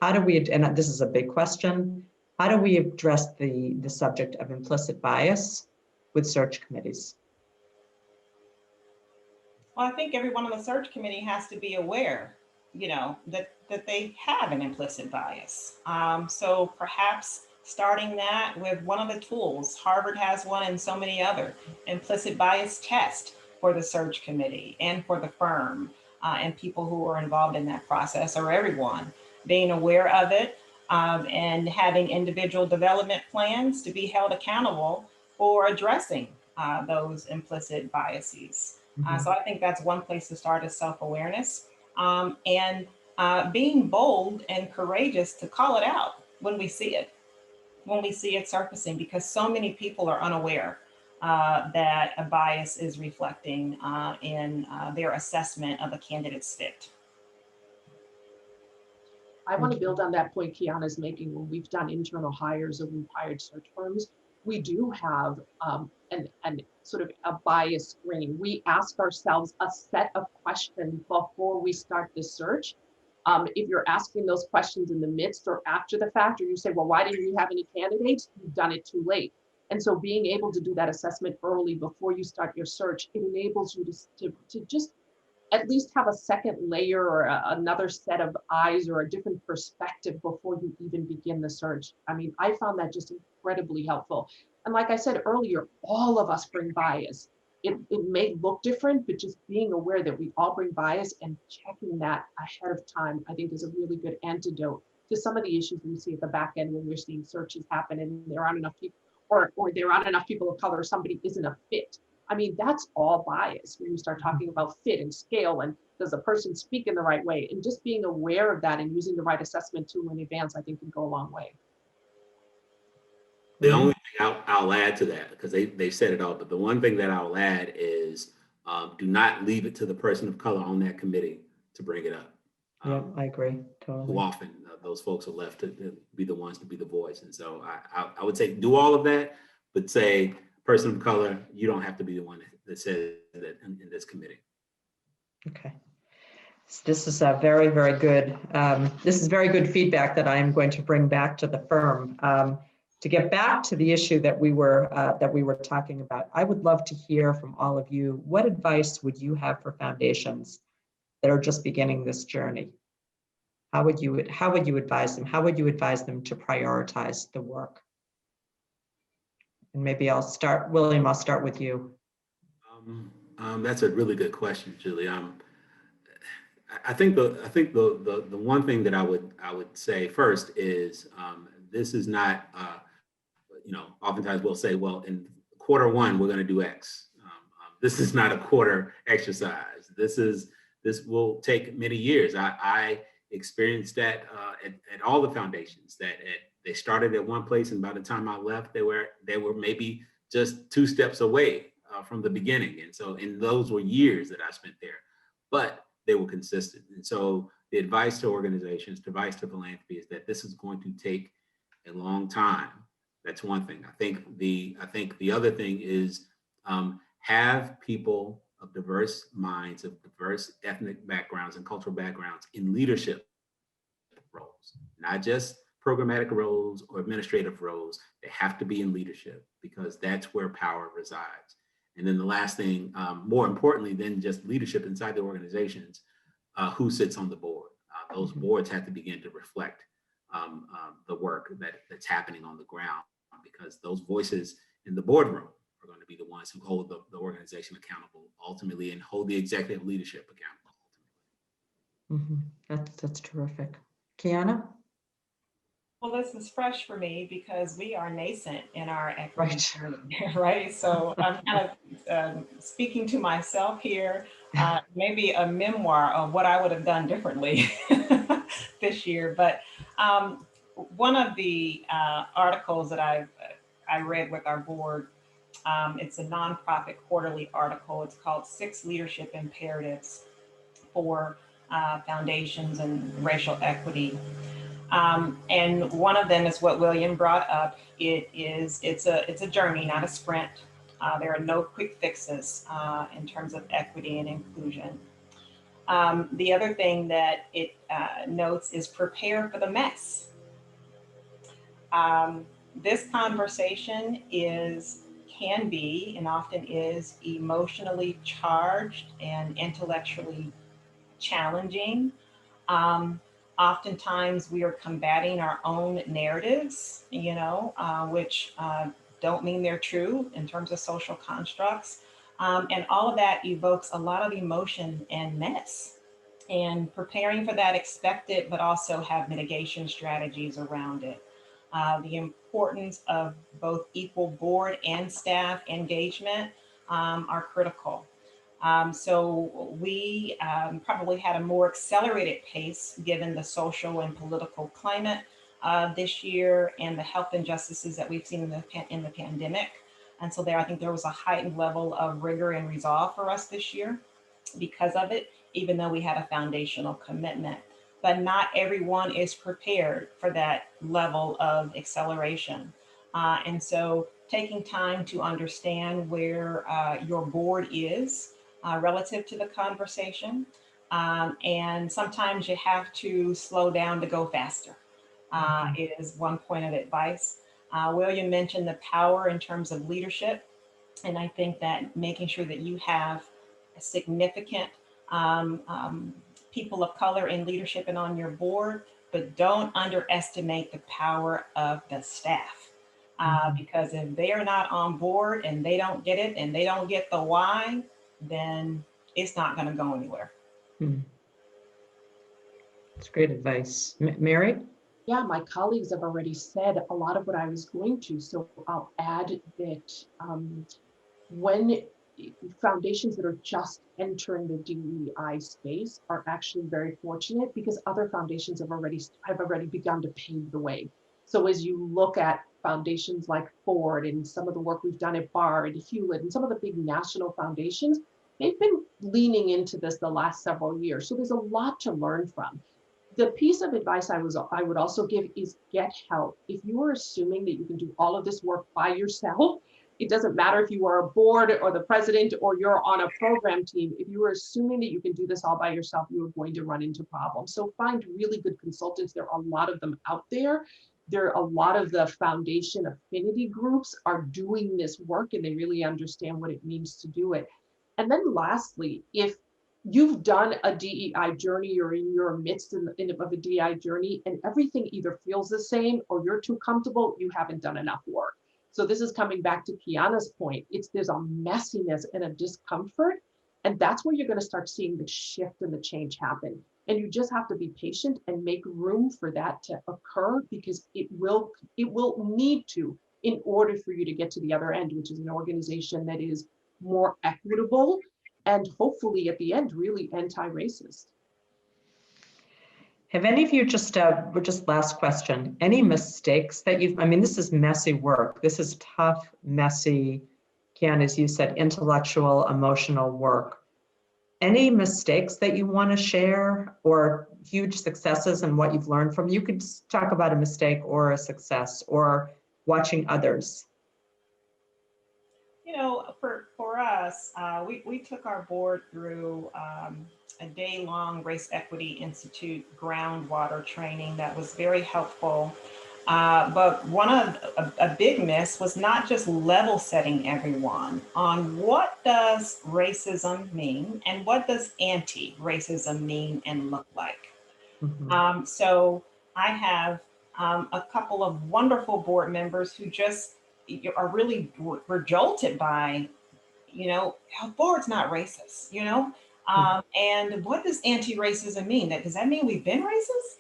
How do we, and this is a big question, how do we address the subject of implicit bias with search committees? Well, I think everyone on the search committee has to be aware, that they have an implicit bias. So perhaps starting that with one of the tools. Harvard has one and so many other. Implicit bias test. for the search committee and for the firm and people who are involved in that process, or everyone being aware of it and having individual development plans to be held accountable for addressing those implicit biases. So I think that's one place to start, is self-awareness and being bold and courageous to call it out when we see it surfacing, because so many people are unaware that a bias is reflecting in their assessment of a candidate's fit. I want to build on that point Kiana's making. When we've done internal hires or we've hired search firms, we do have an sort of a bias screen. We ask ourselves a set of questions before we start the search. If you're asking those questions in the midst or after the fact, or you say, well, why didn't you have any candidates? You've done it too late. And so being able to do that assessment early before you start your search, it enables you to just at least have a second layer or another set of eyes or a different perspective before you even begin the search. I mean, I found that just incredibly helpful. And like I said earlier, all of us bring bias. It may look different, but just being aware that we all bring bias and checking that ahead of time, I think, is a really good antidote to some of the issues we see at the back end when we're seeing searches happen and there aren't enough people, or there aren't enough people of color, somebody isn't a fit. I mean, that's all bias when you start talking about fit and scale and does the person speak in the right way, and just being aware of that and using the right assessment tool in advance, I think, can go a long way. The only thing I'll add to that, because they said it all, but the one thing that I'll add is do not leave it to the person of color on that committee to bring it up. Yeah, I agree, totally. Too often those folks are left to be the ones to be the voice. And so I would say do all of that, but say, person of color, you don't have to be the one that says that in this committee. Okay. This is a very, very good, this is very good feedback that I am going to bring back to the firm. To get back to the issue that we were talking about, I would love to hear from all of you. What advice would you have for foundations that are just beginning this journey? How would you advise them? How would you advise them to prioritize the work? And maybe I'll start, William, I'll start with you. That's a really good question, Julie. I think the one thing that I would say first is this is not, oftentimes we'll say, well, in quarter one, we're going to do X. This is not a quarter exercise. This will take many years. I experienced that at all the foundations that they started at one place, and by the time I left, they were maybe just 2 steps away from the beginning. And so, those were years that I spent there, but they were consistent. And so, the advice to organizations, advice to philanthropy is that this is going to take a long time. That's one thing. I think the other thing is have people of diverse minds, of diverse ethnic backgrounds and cultural backgrounds in leadership roles, not just programmatic roles or administrative roles. They have to be in leadership, because that's where power resides. And then the last thing, more importantly than just leadership inside the organizations, who sits on the board. Those boards have to begin to reflect the work that's happening on the ground, because those voices in the boardroom are going to be the ones who hold the organization accountable ultimately, and hold the executive leadership accountable ultimately. That's terrific. Kiana? Well, this is fresh for me because we are nascent in our equity journey, right? So I'm kind of speaking to myself here, maybe a memoir of what I would have done differently this year. But one of the articles that I read with our board, it's a nonprofit quarterly article. It's called 6 Leadership Imperatives for Foundations and Racial Equity. And one of them is what William brought up. It's a journey, not a sprint. There are no quick fixes in terms of equity and inclusion. The other thing that it notes is prepare for the mess. This conversation can be and often is emotionally charged and intellectually challenging. Oftentimes we are combating our own narratives, which don't mean they're true in terms of social constructs. And all of that evokes a lot of emotion and mess. And preparing for that expected, but also have mitigation strategies around it. The importance of both equal board and staff engagement are critical. So we probably had a more accelerated pace given the social and political climate this year and the health injustices that we've seen in the pandemic. And so I think there was a heightened level of rigor and resolve for us this year because of it, even though we had a foundational commitment. But not everyone is prepared for that level of acceleration. And so taking time to understand where your board is relative to the conversation. And sometimes you have to slow down to go faster, is one point of advice. William mentioned the power in terms of leadership. And I think that making sure that you have a significant people of color in leadership and on your board, but don't underestimate the power of the staff. Because if they are not on board and they don't get it and they don't get the why, then it's not going to go anywhere. That's great advice. Mary? Yeah, my colleagues have already said a lot of what I was going to, so I'll add that when foundations that are just entering the DEI space are actually very fortunate because other foundations have already begun to pave the way. So as you look at foundations like Ford and some of the work we've done at Barr and Hewlett and some of the big national foundations, they've been leaning into this the last several years. So there's a lot to learn from. The piece of advice I would also give is get help. If you are assuming that you can do all of this work by yourself, it doesn't matter if you are a board or the president or you're on a program team. If you are assuming that you can do this all by yourself, you are going to run into problems. So find really good consultants. There are a lot of them out there. There are a lot of the foundation affinity groups are doing this work and they really understand what it means to do it. And then lastly, if you've done a DEI journey or in your midst of a DEI journey and everything either feels the same or you're too comfortable, you haven't done enough work. So this is coming back to Kiana's point. There's a messiness and a discomfort, and that's where you're going to start seeing the shift and the change happen. And you just have to be patient and make room for that to occur because it will need to in order for you to get to the other end, which is an organization that is more equitable and hopefully at the end really anti-racist. Have any of you just last question, any mistakes that this is messy work. This is tough, messy, Kiana, as you said, intellectual, emotional work. Any mistakes that you want to share or huge successes and what you've learned from? You could talk about a mistake or a success or watching others. You know, for us, we took our board through a day-long Race Equity Institute groundwater training that was very helpful. But a big miss was not just level setting everyone on what does racism mean and what does anti-racism mean and look like. Mm-hmm. So I have a couple of wonderful board members who just are really were jolted by, how board's not racist, and what does anti-racism mean? Does that mean we've been racist?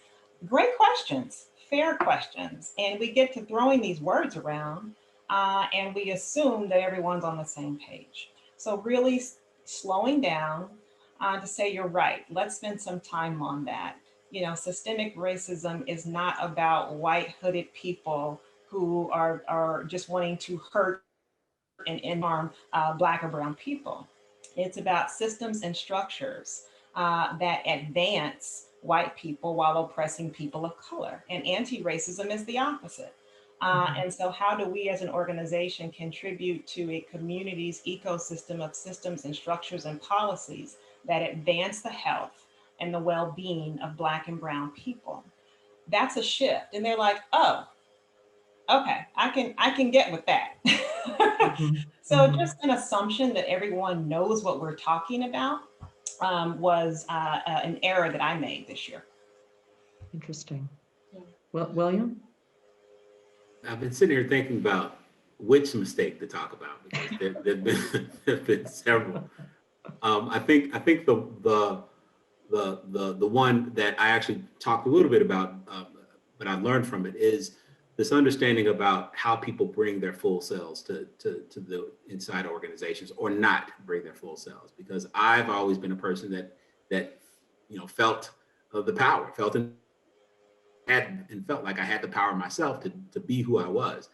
Great questions, fair questions. And we get to throwing these words around and we assume that everyone's on the same page. So really slowing down to say, you're right, let's spend some time on that. Systemic racism is not about white hooded people who are just wanting to hurt and harm Black or brown people. It's about systems and structures that advance white people while oppressing people of color. And anti-racism is the opposite. And so how do we as an organization contribute to a community's ecosystem of systems and structures and policies that advance the health and the well-being of Black and brown people? That's a shift. And they're like, oh, okay, I can get with that. Mm-hmm. So just an assumption that everyone knows what we're talking about was an error that I made this year. Interesting. Well, William? I've been sitting here thinking about which mistake to talk about, because there've been several. I think the one that I actually talked a little bit about, but I learned from it, is this understanding about how people bring their full selves to the inside organizations, or not bring their full selves. Because I've always been a person that felt the power, felt like I had the power myself to be who I was,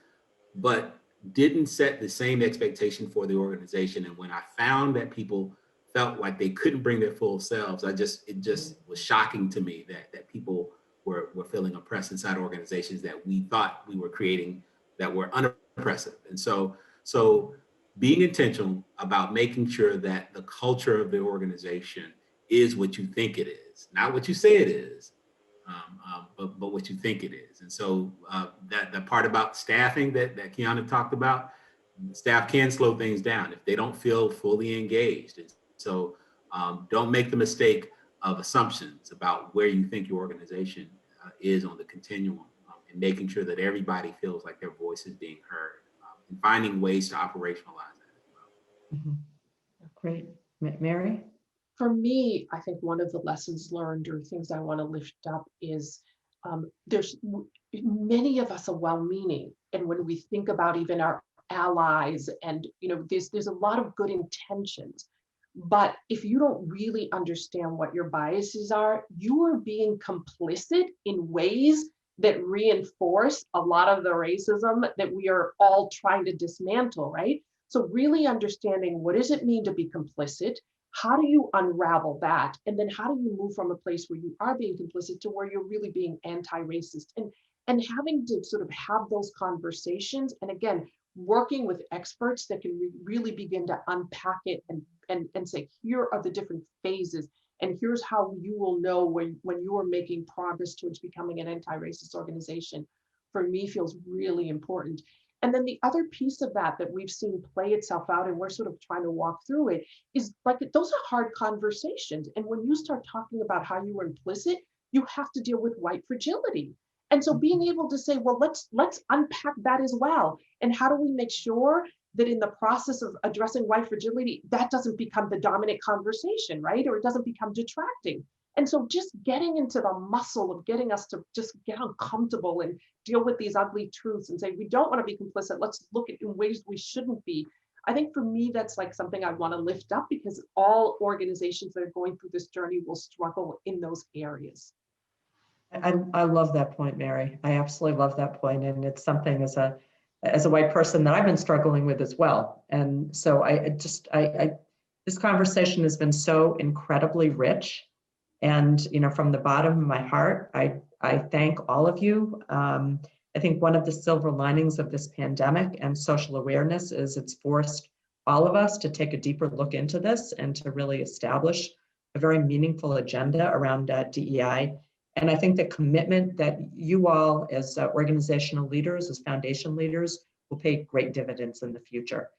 but didn't set the same expectation for the organization. And when I found that people felt like they couldn't bring their full selves, it just was shocking to me that people were feeling oppressed inside organizations that we thought we were creating that were unoppressive. And so being intentional about making sure that the culture of the organization is what you think it is, not what you say it is, but what you think it is. And so that part about staffing that Kiana talked about, staff can slow things down if they don't feel fully engaged. And so don't make the mistake of assumptions about where you think your organization is on the continuum, and making sure that everybody feels like their voice is being heard, and finding ways to operationalize that as well. Mm-hmm. Great. Mary? For me, I think one of the lessons learned or things I want to lift up is there's many of us are well-meaning. And when we think about even our allies, and there's a lot of good intentions. But if you don't really understand what your biases are, you are being complicit in ways that reinforce a lot of the racism that we are all trying to dismantle, right? So really understanding, what does it mean to be complicit? How do you unravel that? And then how do you move from a place where you are being complicit to where you're really being anti-racist? And having to sort of have those conversations, and again, working with experts that can really begin to unpack it and say, here are the different phases, and here's how you will know when you are making progress towards becoming an anti-racist organization, for me feels really important. And then the other piece of that we've seen play itself out, and we're sort of trying to walk through it, is like, those are hard conversations. And when you start talking about how you were implicit, you have to deal with white fragility. And so being able to say, well, let's unpack that as well. And how do we make sure that in the process of addressing white fragility, that doesn't become the dominant conversation, right? Or it doesn't become detracting. And so just getting into the muscle of getting us to just get uncomfortable and deal with these ugly truths and say, we don't want to be complicit. Let's look at in ways we shouldn't be. I think for me, that's like something I want to lift up, because all organizations that are going through this journey will struggle in those areas. I love that point, Mary. I absolutely love that point. And it's something as a white person that I've been struggling with as well. And so this conversation has been so incredibly rich. And, from the bottom of my heart, I thank all of you. I think one of the silver linings of this pandemic and social awareness is it's forced all of us to take a deeper look into this and to really establish a very meaningful agenda around DEI. And I think the commitment that you all as organizational leaders, as foundation leaders, will pay great dividends in the future.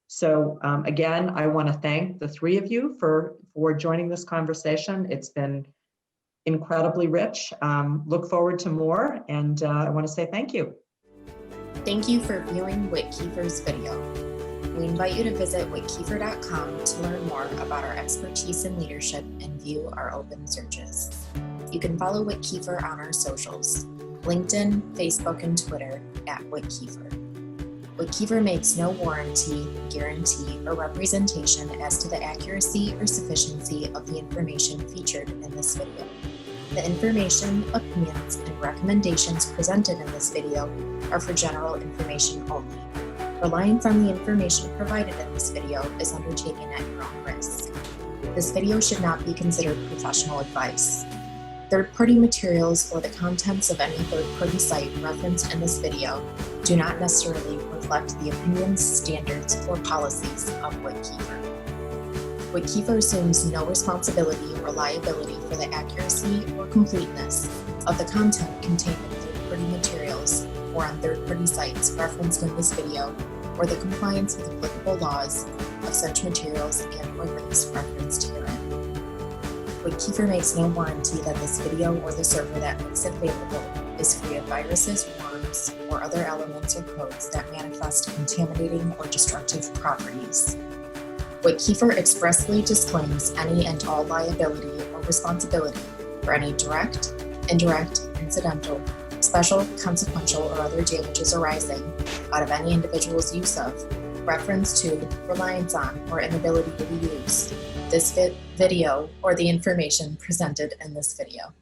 So again, I want to thank the three of you for joining this conversation. It's been incredibly rich. Look forward to more, and I want to say thank you. Thank you for viewing WittKieffer's video. We invite you to visit WittKieffer.com to learn more about our expertise in leadership and view our open searches. You can follow WittKieffer on our socials, LinkedIn, Facebook, and Twitter @WittKieffer. WittKieffer makes no warranty, guarantee, or representation as to the accuracy or sufficiency of the information featured in this video. The information, opinions, and recommendations presented in this video are for general information only. Reliance on the information provided in this video is undertaken at your own risk. This video should not be considered professional advice. Third-party materials or the contents of any third-party site referenced in this video do not necessarily reflect the opinions, standards, or policies of WittKieffer. WittKieffer assumes no responsibility or liability for the accuracy or completeness of the content contained in third-party materials or on third-party sites referenced in this video, or the compliance with applicable laws of such materials and/or links referenced herein. WittKieffer makes no warranty that this video or the server that makes it available is free of viruses, worms, or other elements or codes that manifest contaminating or destructive properties. WittKieffer expressly disclaims any and all liability or responsibility for any direct, indirect, incidental, special, consequential, or other damages arising out of any individual's use of, reference to, reliance on, or inability to use this video or the information presented in this video.